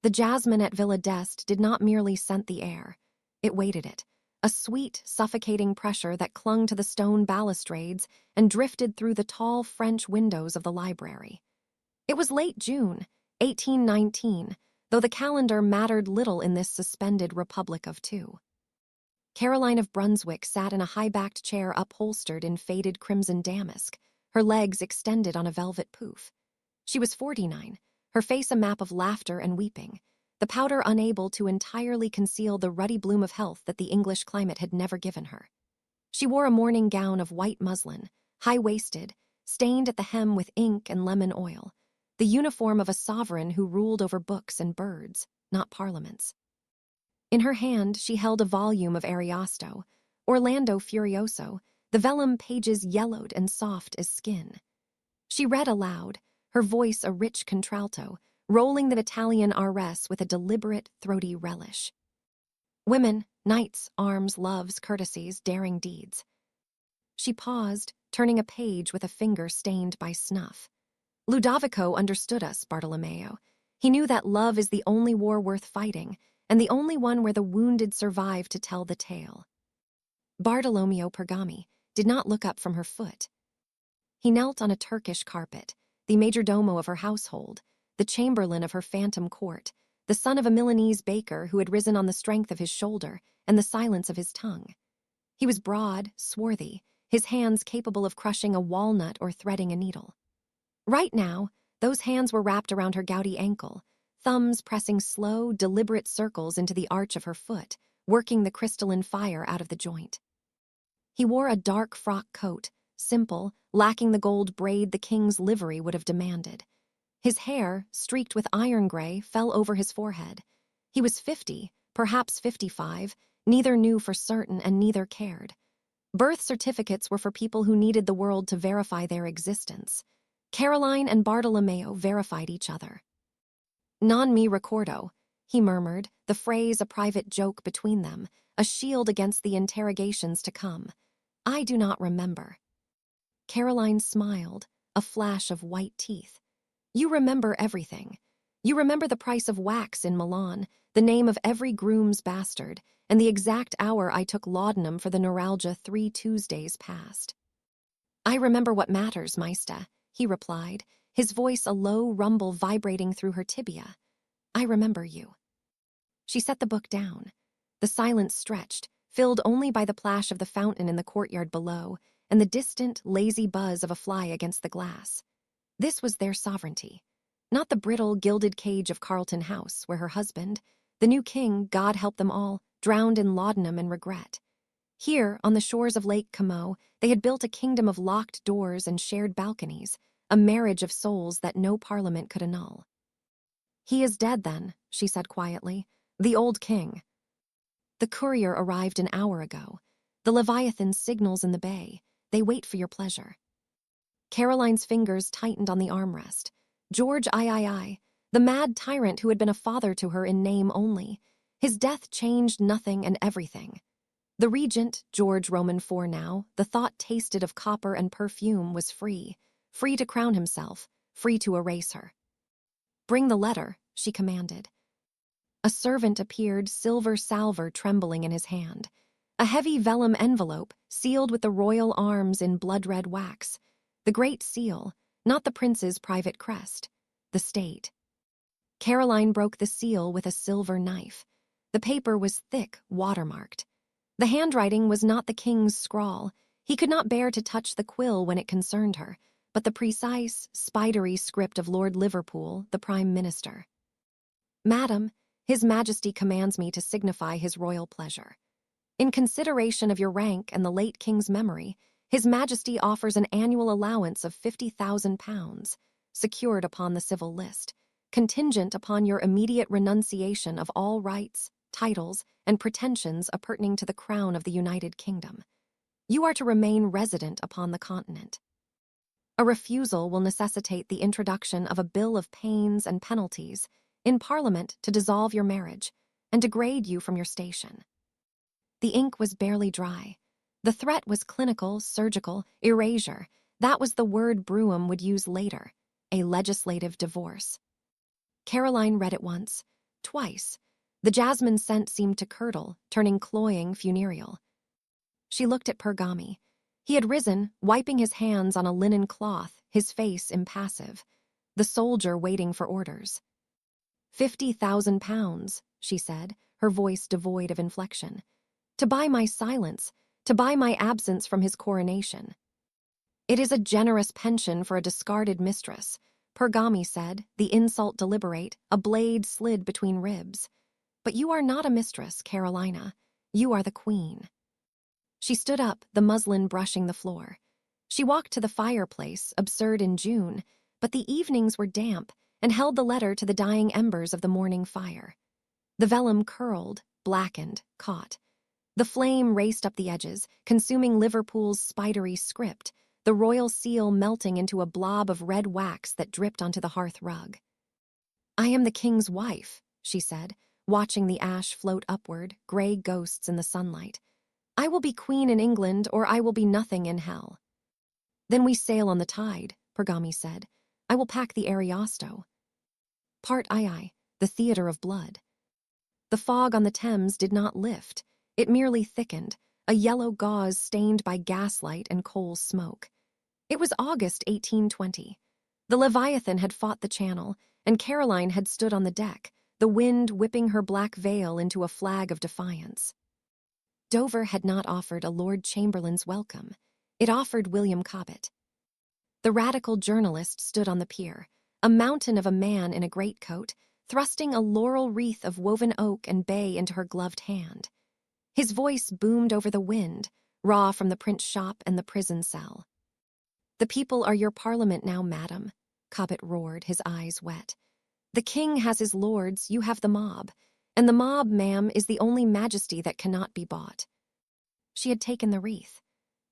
The jasmine at Villa d'Este did not merely scent the air. It weighted it, a sweet, suffocating pressure that clung to the stone balustrades and drifted through the tall French windows of the library. It was late June, 1819, though the calendar mattered little in this suspended republic of two. Caroline of Brunswick sat in a high-backed chair upholstered in faded crimson damask, her legs extended on a velvet pouf. She was 49, her face a map of laughter and weeping, the powder unable to entirely conceal the ruddy bloom of health that the English climate had never given her. She wore a morning gown of white muslin, high-waisted, stained at the hem with ink and lemon oil, the uniform of a sovereign who ruled over books and birds, not parliaments. In her hand, she held a volume of Ariosto, Orlando Furioso, the vellum pages yellowed and soft as skin. She read aloud, her voice a rich contralto, rolling the Italian rs with a deliberate, throaty relish. Women, knights, arms, loves, courtesies, daring deeds. She paused, turning a page with a finger stained by snuff. Ludovico understood us, Bartolomeo. He knew that love is the only war worth fighting, and the only one where the wounded survive to tell the tale. Bartolomeo Pergami did not look up from her foot. He knelt on a Turkish carpet, the majordomo of her household, the chamberlain of her phantom court, the son of a Milanese baker who had risen on the strength of his shoulder and the silence of his tongue. He was broad, swarthy, his hands capable of crushing a walnut or threading a needle. Right now, those hands were wrapped around her gouty ankle, thumbs pressing slow, deliberate circles into the arch of her foot, working the crystalline fire out of the joint. He wore a dark frock coat, simple, lacking the gold braid the king's livery would have demanded. His hair, streaked with iron gray, fell over his forehead. He was 50, perhaps 55, neither knew for certain and neither cared. Birth certificates were for people who needed the world to verify their existence. Caroline and Bartolomeo verified each other. Non mi ricordo, he murmured, the phrase a private joke between them, a shield against the interrogations to come. I do not remember. Caroline smiled, a flash of white teeth. You remember everything. You remember the price of wax in Milan, the name of every groom's bastard, and the exact hour I took laudanum for the neuralgia 3 Tuesdays past. I remember what matters, Maesta, he replied, his voice a low rumble vibrating through her tibia. I remember you. She set the book down. The silence stretched, filled only by the plash of the fountain in the courtyard below and the distant, lazy buzz of a fly against the glass. This was their sovereignty, not the brittle, gilded cage of Carlton House, where her husband, the new king, God help them all, drowned in laudanum and regret. Here, on the shores of Lake Como, they had built a kingdom of locked doors and shared balconies, a marriage of souls that no parliament could annul. He is dead, then, she said quietly, the old king. The courier arrived an hour ago. The Leviathan signals in the bay. They wait for your pleasure. Caroline's fingers tightened on the armrest. George III, the mad tyrant who had been a father to her in name only. His death changed nothing and everything. The regent, George Roman IV now, the thought tasted of copper and perfume, was free to crown himself, free to erase her. Bring the letter, she commanded. A servant appeared, silver salver trembling in his hand. A heavy vellum envelope, sealed with the royal arms in blood-red wax. The great seal, not the prince's private crest. The state. Caroline broke the seal with a silver knife. The paper was thick, watermarked. The handwriting was not the king's scrawl. He could not bear to touch the quill when it concerned her, but the precise, spidery script of Lord Liverpool, the Prime Minister. Madam, His Majesty commands me to signify his royal pleasure. In consideration of your rank and the late king's memory, His Majesty offers an annual allowance of £50,000, secured upon the civil list, contingent upon your immediate renunciation of all rights, titles, and pretensions appertaining to the crown of the United Kingdom. You are to remain resident upon the continent. A refusal will necessitate the introduction of a bill of pains and penalties in Parliament to dissolve your marriage and degrade you from your station. The ink was barely dry. The threat was clinical, surgical, erasure. That was the word Brougham would use later, a legislative divorce. Caroline read it once, Twice. The jasmine scent seemed to curdle, turning cloying, funereal. She looked at Pergami. He had risen, wiping his hands on a linen cloth, his face impassive. The soldier waiting for orders. 50,000 pounds, she said, her voice devoid of inflection. To buy my silence, to buy my absence from his coronation. It is a generous pension for a discarded mistress, Pergami said, the insult deliberate, a blade slid between ribs. But you are not a mistress, Carolina. You are the queen. She stood up, the muslin brushing the floor. She walked to the fireplace, absurd in June, but the evenings were damp, and held the letter to the dying embers of the morning fire. The vellum curled, blackened, caught. The flame raced up the edges, consuming Liverpool's spidery script, the royal seal melting into a blob of red wax that dripped onto the hearth rug. I am the king's wife, she said, watching the ash float upward, gray ghosts in the sunlight. I will be queen in England, or I will be nothing in hell. Then we sail on the tide, Pergami said. I will pack the Ariosto. Part II, the theater of blood. The fog on the Thames did not lift. It merely thickened, a yellow gauze stained by gaslight and coal smoke. It was August 1820. The Leviathan had fought the channel, and Caroline had stood on the deck, the wind whipping her black veil into a flag of defiance. Dover had not offered a Lord Chamberlain's welcome. It offered William Cobbett. The radical journalist stood on the pier, a mountain of a man in a greatcoat, thrusting a laurel wreath of woven oak and bay into her gloved hand. His voice boomed over the wind, raw from the print's shop and the prison cell. The people are your parliament now, madam, Cobbett roared, his eyes wet. The king has his lords, you have the mob, and the mob, ma'am, is the only majesty that cannot be bought. She had taken the wreath.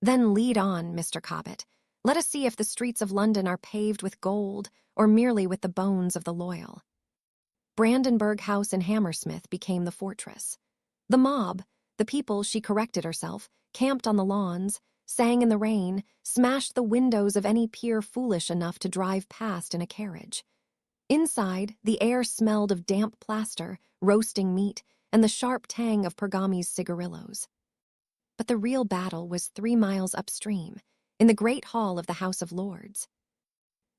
Then lead on, Mr. Cobbett. Let us see if the streets of London are paved with gold or merely with the bones of the loyal. Brandenburg House in Hammersmith became the fortress. The mob, the people, she corrected herself, camped on the lawns, sang in the rain, smashed the windows of any peer foolish enough to drive past in a carriage. Inside, the air smelled of damp plaster, roasting meat, and the sharp tang of Pergami's cigarillos. But the real battle was 3 miles upstream, in the great hall of the House of Lords.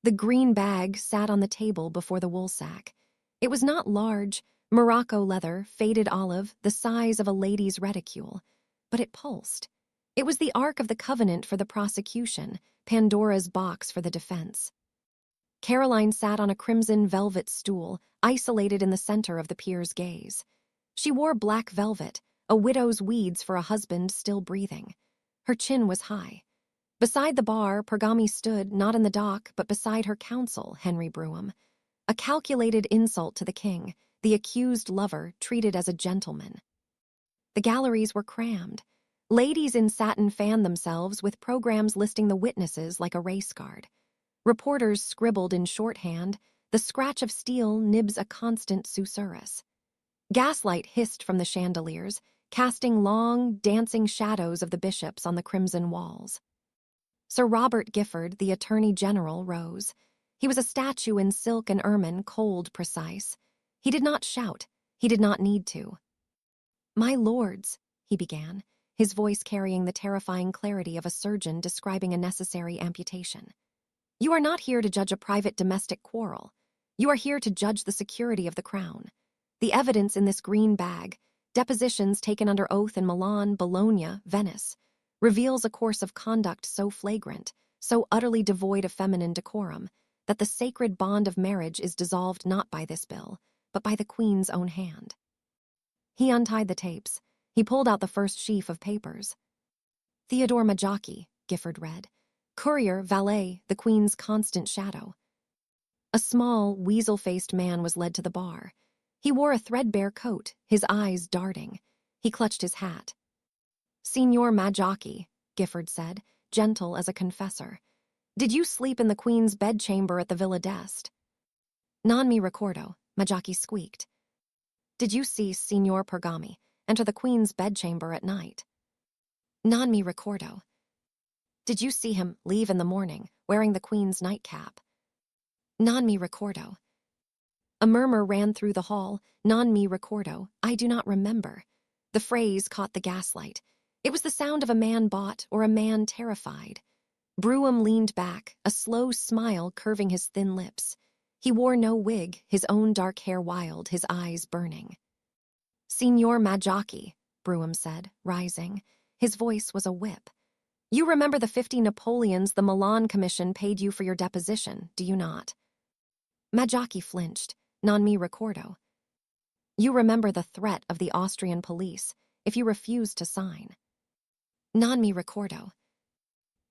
The green bag sat on the table before the woolsack. It was not large, Morocco leather, faded olive, the size of a lady's reticule, but it pulsed. It was the Ark of the Covenant for the prosecution, Pandora's box for the defense. Caroline sat on a crimson velvet stool, isolated in the center of the pier's gaze. She wore black velvet, a widow's weeds for a husband still breathing. Her chin was high. Beside the bar, Pergami stood, not in the dock, but beside her counsel, Henry Brougham. A calculated insult to the king, the accused lover treated as a gentleman. The galleries were crammed. Ladies in satin fanned themselves with programs listing the witnesses like a race guard. Reporters scribbled in shorthand, the scratch of steel nibs a constant susurrus. Gaslight hissed from the chandeliers, casting long, dancing shadows of the bishops on the crimson walls. Sir Robert Gifford, the Attorney General, rose. He was a statue in silk and ermine, cold, precise. He did not shout. He did not need to. My lords, he began, his voice carrying the terrifying clarity of a surgeon describing a necessary amputation. You are not here to judge a private domestic quarrel. You are here to judge the security of the crown. The evidence in this green bag, depositions taken under oath in Milan, Bologna, Venice, reveals a course of conduct so flagrant, so utterly devoid of feminine decorum, that the sacred bond of marriage is dissolved not by this bill, but by the Queen's own hand. He untied the tapes. He pulled out the first sheaf of papers. Theodore Majaki, Gifford read. Courier, valet, the Queen's constant shadow. A small, weasel-faced man was led to the bar. He wore a threadbare coat, his eyes darting. He clutched his hat. Signor Majaki, Gifford said, gentle as a confessor. Did you sleep in the Queen's bedchamber at the Villa d'Este? Non mi ricordo, Majaki squeaked. Did you see Signor Pergami enter the Queen's bedchamber at night? Non mi ricordo. Did you see him leave in the morning, wearing the Queen's nightcap? Non mi ricordo. A murmur ran through the hall. Non mi ricordo, I do not remember. The phrase caught the gaslight. It was the sound of a man bought or a man terrified. Brewham leaned back, a slow smile curving his thin lips. He wore no wig, his own dark hair wild, his eyes burning. Signor Majocchi, Brewham said, rising. His voice was a whip. You remember the 50 Napoleons the Milan Commission paid you for your deposition, do you not? Majocchi flinched. Non mi ricordo. You remember the threat of the Austrian police if you refused to sign. Non mi ricordo.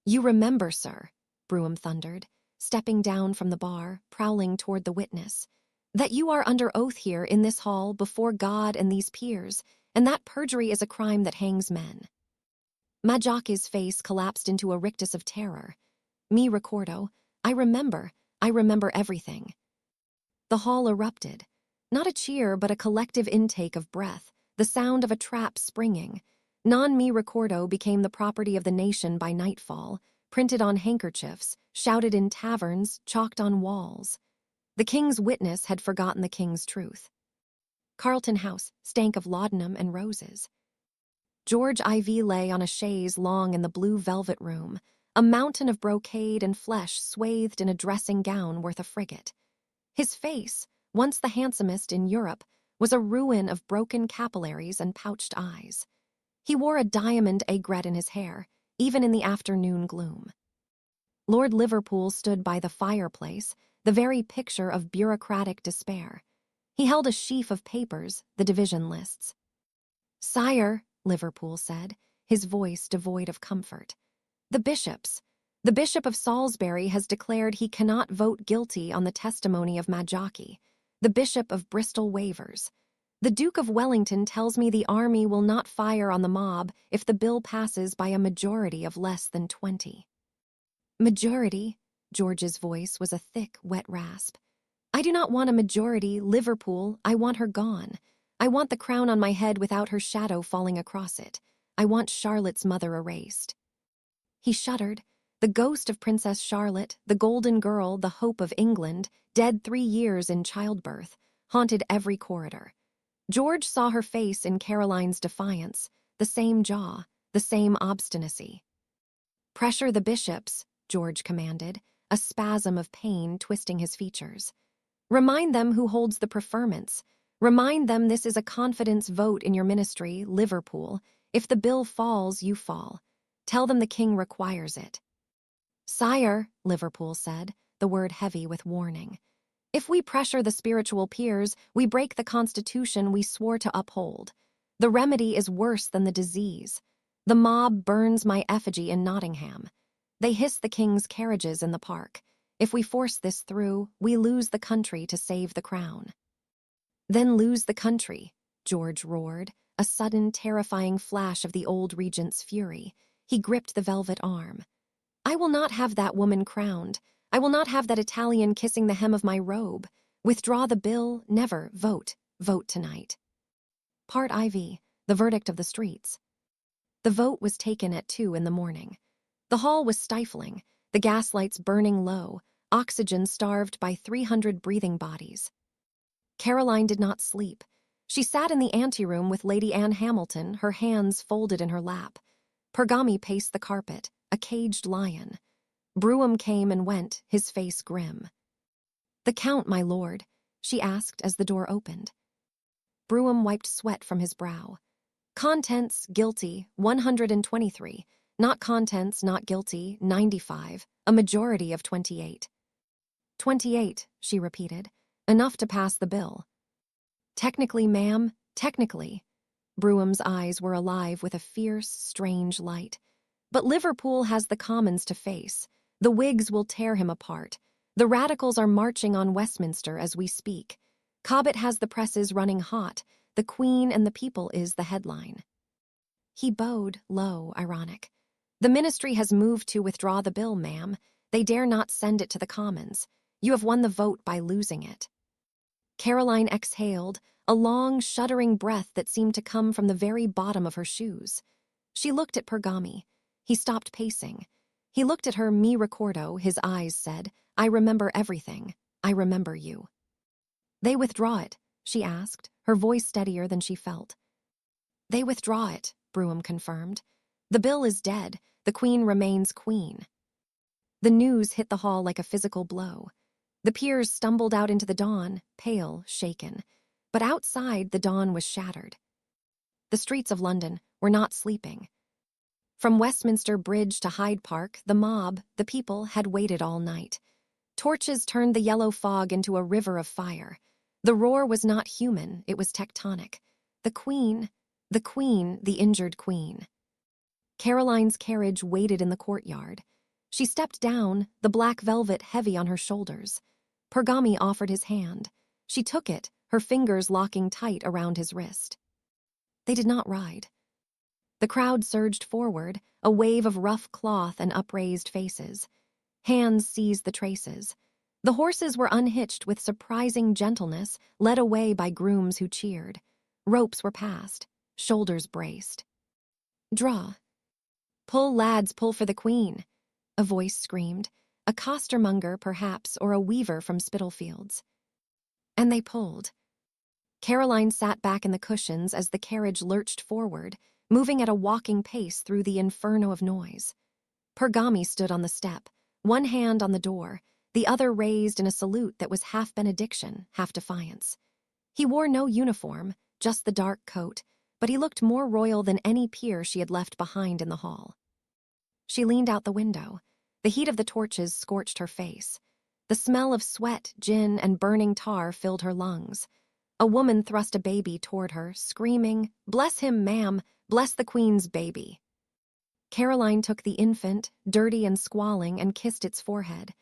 You remember, sir, Brewham thundered, stepping down from the bar, prowling toward the witness, that you are under oath here in this hall before God and these peers, and that perjury is a crime that hangs men. Majocchi's face collapsed into a rictus of terror. Mi ricordo, I remember everything. The hall erupted. Not a cheer, but a collective intake of breath, the sound of a trap springing. Non mi ricordo became the property of the nation by nightfall, printed on handkerchiefs, shouted in taverns, chalked on walls. The king's witness had forgotten the king's truth. Carlton House stank of laudanum and roses. George IV lay on a chaise long in the blue velvet room, a mountain of brocade and flesh swathed in a dressing gown worth a frigate. His face, once the handsomest in Europe, was a ruin of broken capillaries and pouched eyes. He wore a diamond aigrette in his hair, even in the afternoon gloom. Lord Liverpool stood by the fireplace, the very picture of bureaucratic despair. He held a sheaf of papers, the division lists. Sire, Liverpool said, his voice devoid of comfort. The Bishop of Salisbury has declared he cannot vote guilty on the testimony of Majocchi. The Bishop of Bristol wavers. The Duke of Wellington tells me the army will not fire on the mob if the bill passes by a majority of less than 20. Majority? George's voice was a thick, wet rasp. I do not want a majority, Liverpool. I want her gone. I want the crown on my head without her shadow falling across it. I want Charlotte's mother erased. He shuddered. The ghost of Princess Charlotte, the golden girl, the hope of England, dead 3 years in childbirth, haunted every corridor. George saw her face in Caroline's defiance, the same jaw, the same obstinacy. Pressure the bishops, George commanded, a spasm of pain twisting his features. Remind them who holds the preferments. Remind them this is a confidence vote in your ministry, Liverpool. If the bill falls, you fall. Tell them the king requires it. Sire, Liverpool said, the word heavy with warning. If we pressure the spiritual peers, we break the constitution we swore to uphold. The remedy is worse than the disease. The mob burns my effigy in Nottingham. They hiss the king's carriages in the park. If we force this through, we lose the country to save the crown. Then lose the country, George roared, a sudden, terrifying flash of the old regent's fury. He gripped the velvet arm. I will not have that woman crowned. I will not have that Italian kissing the hem of my robe. Withdraw the bill, never, vote. Vote tonight. Part IV, the verdict of the streets. The vote was taken at 2 in the morning. The hall was stifling, the gaslights burning low, oxygen starved by 300 breathing bodies. Caroline did not sleep. She sat in the anteroom with Lady Anne Hamilton, her hands folded in her lap. Pergami paced the carpet, a caged lion. Brewham came and went, his face grim. The Count, my lord, she asked as the door opened. Brewham wiped sweat from his brow. Contents, guilty, 123. Not contents, not guilty, 95. A majority of 28. 28, she repeated. Enough to pass the bill. Technically, ma'am, technically. Brewham's eyes were alive with a fierce, strange light. But Liverpool has the Commons to face. The Whigs will tear him apart. The Radicals are marching on Westminster as we speak. Cobbett has the presses running hot. The Queen and the people is the headline. He bowed, low, ironic. The ministry has moved to withdraw the bill, ma'am. They dare not send it to the Commons. You have won the vote by losing it. Caroline exhaled, a long, shuddering breath that seemed to come from the very bottom of her shoes. She looked at Pergami. He stopped pacing. He looked at her, mi ricordo, his eyes said, I remember everything. I remember you. They withdraw it, she asked, her voice steadier than she felt. They withdraw it, Brougham confirmed. The bill is dead. The Queen remains Queen. The news hit the hall like a physical blow. The peers stumbled out into the dawn, pale, shaken. But outside, the dawn was shattered. The streets of London were not sleeping. From Westminster Bridge to Hyde Park, the mob, the people, had waited all night. Torches turned the yellow fog into a river of fire. The roar was not human, it was tectonic. The Queen, the injured Queen. Caroline's carriage waited in the courtyard. She stepped down, the black velvet heavy on her shoulders. Pergami offered his hand. She took it, her fingers locking tight around his wrist. They did not ride. The crowd surged forward, a wave of rough cloth and upraised faces. Hands seized the traces. The horses were unhitched with surprising gentleness, led away by grooms who cheered. Ropes were passed, shoulders braced. Draw. Pull, lads, pull for the Queen, a voice screamed, a costermonger, perhaps, or a weaver from Spitalfields. And they pulled. Caroline sat back in the cushions as the carriage lurched forward, moving at a walking pace through the inferno of noise. Pergami stood on the step, one hand on the door, the other raised in a salute that was half benediction, half defiance. He wore no uniform, just the dark coat, but he looked more royal than any peer she had left behind in the hall. She leaned out the window. The heat of the torches scorched her face. The smell of sweat, gin, and burning tar filled her lungs. A woman thrust a baby toward her, screaming, "Bless him, ma'am, bless the Queen's baby." Caroline took the infant, dirty and squalling, and kissed its forehead.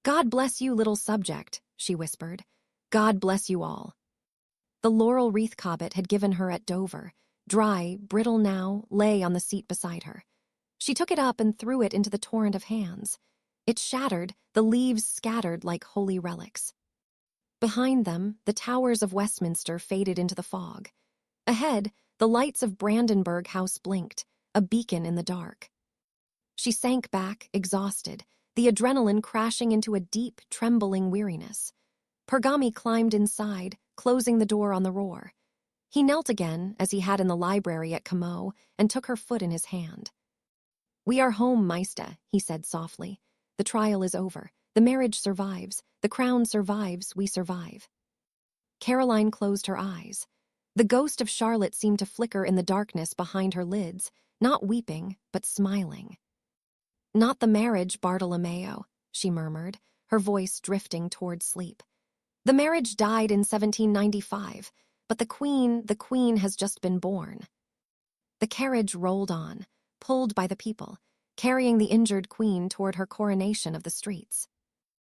"God bless you, little subject," she whispered. "God bless you all." The laurel wreath Cobbett had given her at Dover, dry, brittle now, lay on the seat beside her. She took it up and threw it into the torrent of hands. It shattered, the leaves scattered like holy relics. Behind them, the towers of Westminster faded into the fog. Ahead, the lights of Brandenburg House blinked, a beacon in the dark. She sank back, exhausted, the adrenaline crashing into a deep, trembling weariness. Pergami climbed inside, closing the door on the roar. He knelt again, as he had in the library at Como, and took her foot in his hand. "We are home, Maista," he said softly. "The trial is over. The marriage survives. The crown survives. We survive." Caroline closed her eyes. The ghost of Charlotte seemed to flicker in the darkness behind her lids, not weeping, but smiling. "Not the marriage, Bartolomeo," she murmured, her voice drifting toward sleep. "The marriage died in 1795, but the Queen has just been born." The carriage rolled on, pulled by the people, carrying the injured Queen toward her coronation of the streets.